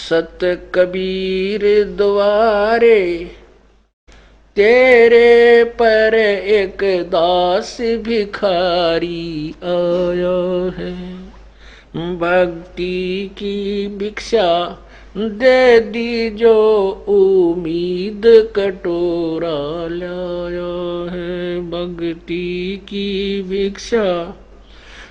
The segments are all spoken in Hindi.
सत कबीर द्वारे तेरे पर एक दास भिखारी आया है। भक्ति की भिक्षा दे दी जो उम्मीद कटोरा लाया है। भक्ति की भिक्षा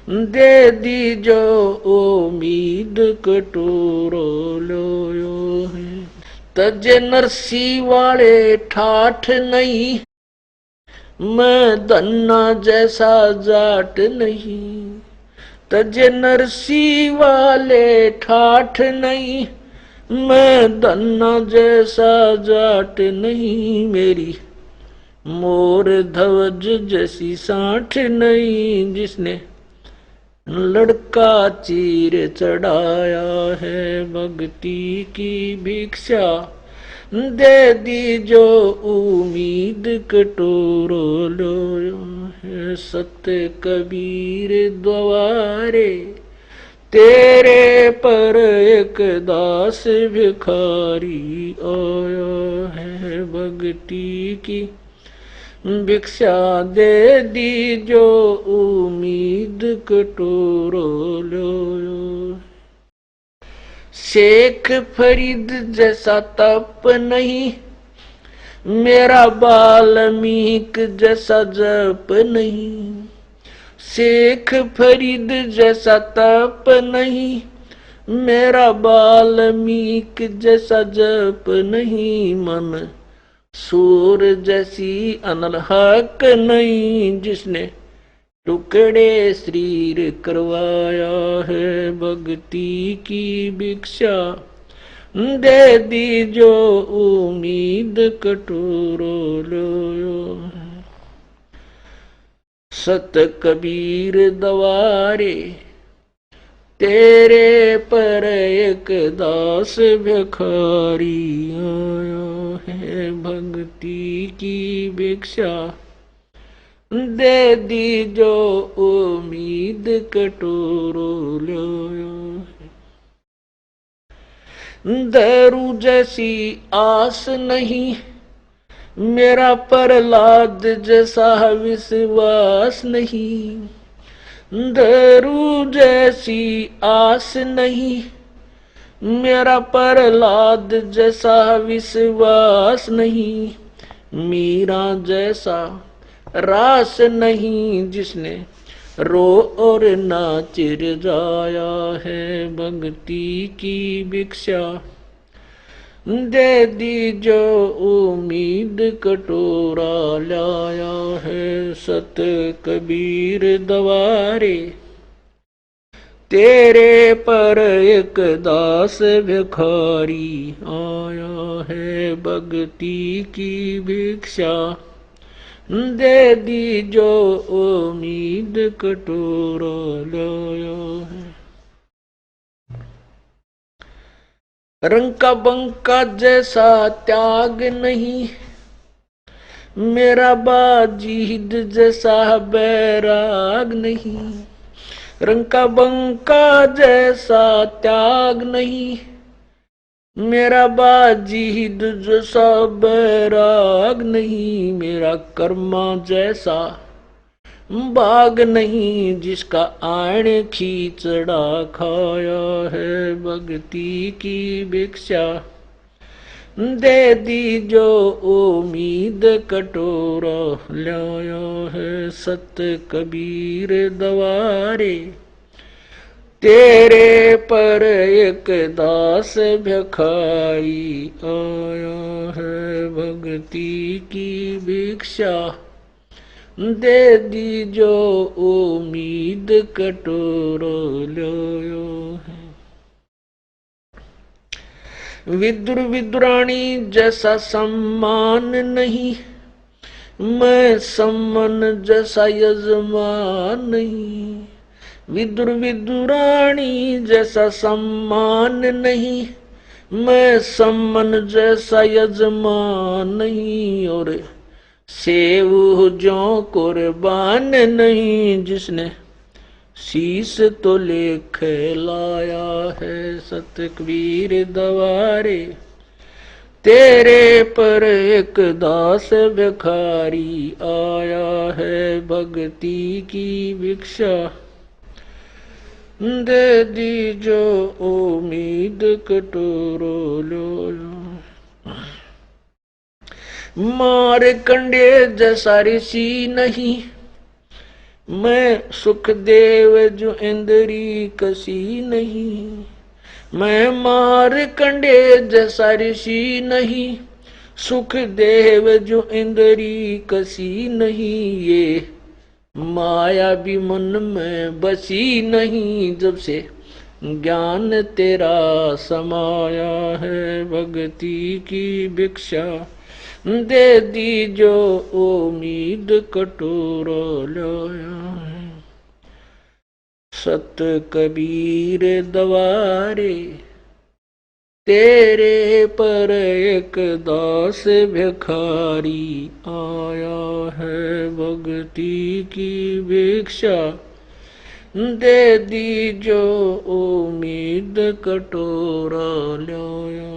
दे दी जो उम्मीद कटोरा लाया है। तजे नरसी वाले ठाठ नहीं, मैं धन्ना जैसा जाट नहीं। तजे नरसी वाले ठाठ नहीं, मैं धन्ना जैसा जाट नहीं। मेरी मोर ध्वज जैसी साठ नहीं, जिसने लड़का चीर चढ़ाया है। भक्ति की भिक्षा दे दी जो उम्मीद कटोरो लो है। सत्य कबीर द्वारे तेरे पर एक दास भिखारी आया है। भक्ति की भिक्षा दे दी जो उम्मीद कटोरो लो। शेख फरीद जैसा तप नहीं, मेरा वाल्मीक जैसा जप नहीं। शेख फरीद जैसा तप नहीं, मेरा वाल्मीक जैसा जप नहीं। मन सूर जैसी अनलहक नहीं, जिसने टुकड़े शरीर करवाया है। भक्ति की भिक्षा दे दी जो उम्मीद कटोरो लो। सत कबीर द्वारे तेरे पर एक दास भिखारी आया है। भक्ति की भिक्षा दे दी जो उम्मीद कटोरो लो। दारू जैसी आस नहीं, मेरा प्रहलाद जैसा विश्वास नहीं। दारू जैसी आस नहीं, मेरा प्रहलाद जैसा विश्वास नहीं। मीरा जैसा रास नहीं, जिसने रो और नाच जाया है। भक्ति की भिक्षा दे दी जो उम्मीद कटोरा लाया है। सत कबीर द्वारे तेरे पर एक दास भिखारी आया है। भक्ति की भिक्षा दे दी जो उम्मीद कटोरा लाया है। रंग का बंका जैसा त्याग नहीं, मेरा बाजीद जैसा बैराग नहीं। रंग का बंका जैसा त्याग नहीं, मेरा बाजीद जैसा बैराग नहीं। मेरा कर्मा जैसा बाग नहीं, जिसका आण खींचड़ा खाया है। भक्ति की भिक्षा दे दी जो उम्मीद कटोरा लाया है। सत कबीर द्वारे तेरे पर एक दास भिखारी आया है। भक्ति की भिक्षा दे दी जो उम्मीद कटोरो लो है। विदुर विदुरानी जैसा सम्मान नहीं, मैं सम्मान जैसा यजमान नहीं। विदुर विदुरानी जैसा सम्मान नहीं, मैं सम्मान जैसा यजमान नहीं। और सेव जो कुर्बान नहीं, जिसने शीस तो लेख लाया है सत कबीर दवारे। तेरे पर एक दास भिखारी आया है भक्ति की भिक्षा। दे दी जो उम्मीद कटोरो लो। मार कंडे जैसा ऋषि नहीं, मैं सुखदेव जो इंद्री कसी नहीं। मैं मार कंडे जैसा ऋषि नहीं, सुखदेव जो इंद्री कसी नहीं। ये माया भी मन में बसी नहीं, जब से ज्ञान तेरा समाया है भक्ति की भिक्षा। दे दी जो उम्मीद कटोरा लाया है सत कबीर दवारे। तेरे पर एक दास भिखारी आया है भक्ति की भिक्षा। दे दी जो उम्मीद कटोरा लाया।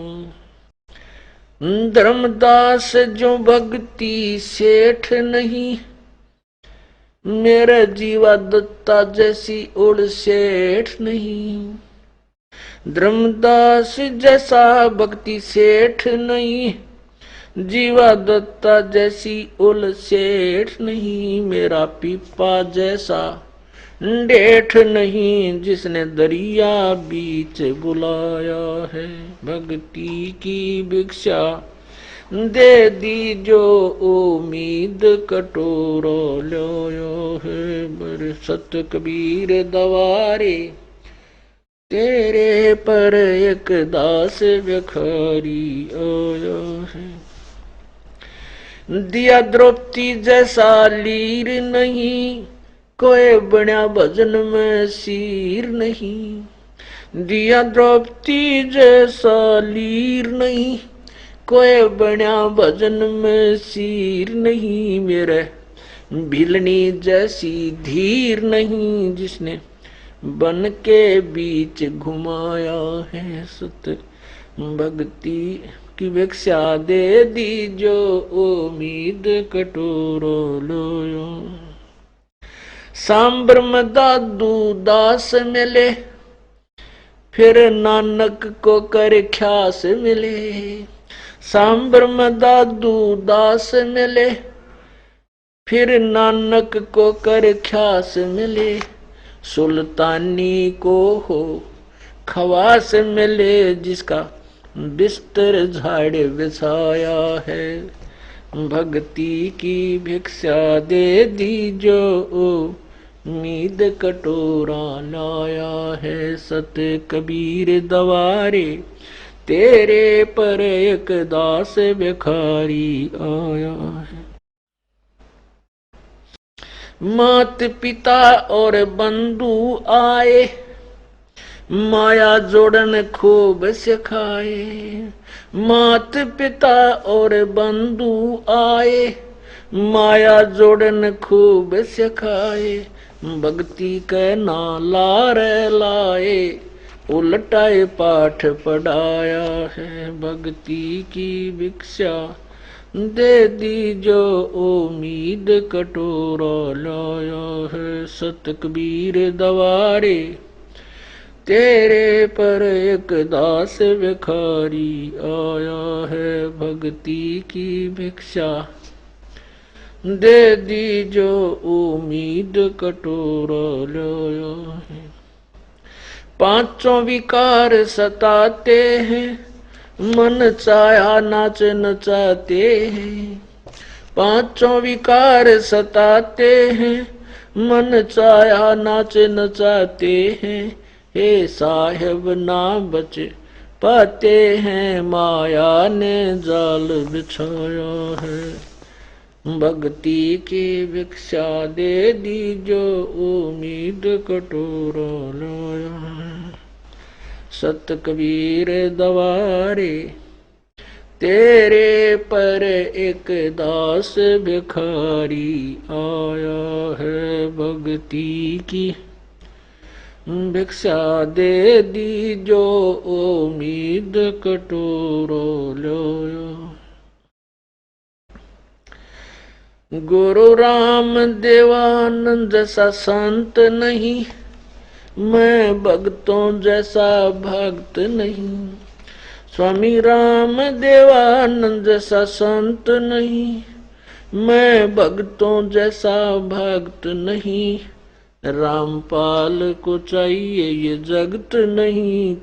धर्मदास जो भक्ति सेठ नहीं, मेरा जीवा दत्ता जैसी उड़ सेठ नहीं। धर्मदास जैसा भक्ति सेठ नहीं, जीवा दत्ता जैसी उल सेठ नहीं। मेरा पीपा जैसा डेठ नहीं, जिसने दरिया बीच बुलाया है भक्ति की भिक्षा। दे दी जो उम्मीद कटोरा लाया है मेरे सत कबीर दवारे। तेरे पर एक दास भिखारी आया है। दिया द्रौपदी जैसा लीर नहीं, कोई बना भजन में सीर नहीं। दिया द्रौपदी जैसा लीर नहीं, कोई बना भजन में सीर नहीं। मेरे भिलनी जैसी धीर नहीं, जिसने बन के बीच घुमाया है सत भक्ति की भिक्षा। दे दी जो उम्मीद कटोरा लाया। सांबर में दादू दास मिले, फिर नानक को कर ख्यास मिले। सांबर में दादू दास मिले, फिर नानक को कर ख्यास मिले। सुल्तानी को हो खवास मिले, जिसका बिस्तर झाड़ बिछाया है भक्ति की भिक्षा। दे दी जो उम्मीद कटोरा लाया है सत कबीर दवारे। तेरे पर एक दास भिखारी आया है। मात पिता और बंधु आए, माया जोड़न खूब सिखाए। मात पिता और बंधु आए, माया जोड़न खूब सिखाए। भक्ति के नाला रे लाए, उलटाए पाठ पढ़ाया है भक्ति की भिक्षा। दे दी जो उम्मीद कटोरा लाया है सत कबीर दवारे। तेरे पर एक दास भिखारी आया है भक्ति की भिक्षा। दे दी जो उम्मीद कटोरा लाया है। पांचों विकार सताते हैं, मन चाहा नाच नचाते हैं। पांचों विकार सताते हैं, मन चाहा नाच नचाते हैं। हे साहेब ना बच पाते हैं, माया ने जाल बिछाया है भक्ति की भिक्षा। दे दी जो उम्मीद कटोरा लाया है सत कबीर दवारे। तेरे पर एक दास भिखारी आया है भक्ति की भिक्षा दे दी जो उम्मीद कटोरो लो। गुरु राम देवानंद जैसा संत नहीं, मैं भक्तों जैसा भक्त नहीं। स्वामी राम देवानंद जैसा संत नहीं, मैं भक्तों जैसा भक्त नहीं। रामपाल को चाहिए ये जगत नहीं,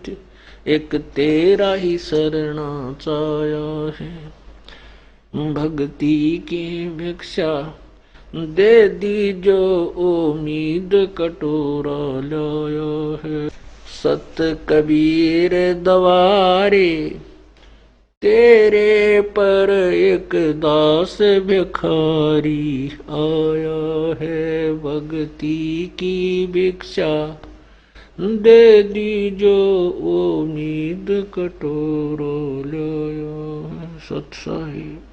एक तेरा ही शरणा चाया है। भक्ति की भिक्षा दे दी जो उम्मीद कटोरा लाया है। सत कबीर दवारे तेरे पर एक दास भिखारी आया है। भक्ति की भिक्षा दे दी जो उम्मीद कटोरा लाया है। सत साहिब।